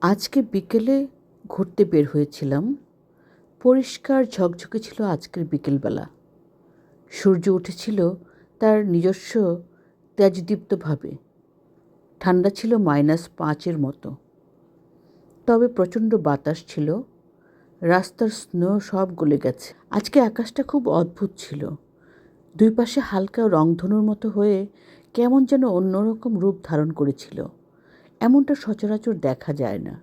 আজকে বিকেলে ঘুরতে বের হয়েছিলাম। পরিষ্কার ঝকঝকে ছিল আজকের বিকেলবেলা। সূর্য উঠেছিল তার নিজস্ব তেজদীপ্তভাবে। ঠান্ডা ছিল -5-এর মতো। তবে প্রচণ্ড বাতাস ছিল। রাস্তার স্নো সব গলে গেছে। আজকে আকাশটা খুব অদ্ভুত ছিল। দুই পাশে হালকা রংধনুর মতো হয়ে কেমন যেন অন্যরকম রূপ ধারণ করেছিল। এমনটা সচরাচর দেখা যায় না।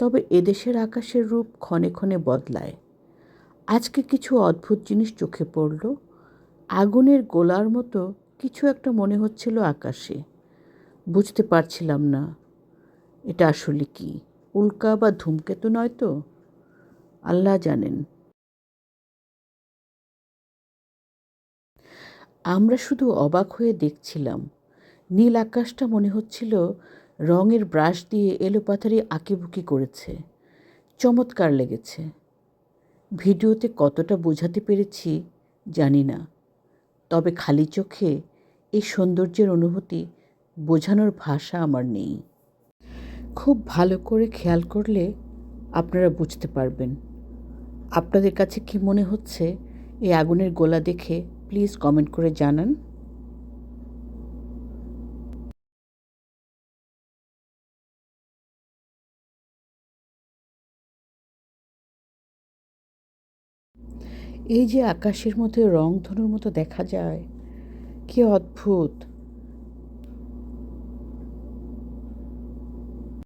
তবে এদেশের আকাশের রূপ ক্ষণে ক্ষণে বদলায়। আজকে কিছু অদ্ভুত জিনিস চোখে পড়ল। আগুনের গোলার মতো কিছু একটা মনে হচ্ছিল আকাশে। বুঝতে পারছিলাম না এটা আসলে কি, উল্কা বা ধূমকেতু নয় তো? আল্লাহ জানেন। আমরা শুধু অবাক হয়ে দেখছিলাম। নীল আকাশটা মনে হচ্ছিল রঙের ব্রাশ দিয়ে এলোপাথারি আঁকিবুকি করেছে। চমৎকার লেগেছে। ভিডিওতে কতটা বোঝাতে পেরেছি জানি না। তবে খালি চোখে এই সৌন্দর্যের অনুভূতি বোঝানোর ভাষা আমার নেই। খুব ভালো করে খেয়াল করলে আপনারা বুঝতে পারবেন। আপনাদের কাছে কি মনে হচ্ছে এই আগুনের গোলা দেখে প্লিজ কমেন্ট করে জানান। এই যে আকাশের মধ্যে রংধনুর মতো দেখা যায়, কি অদ্ভুত!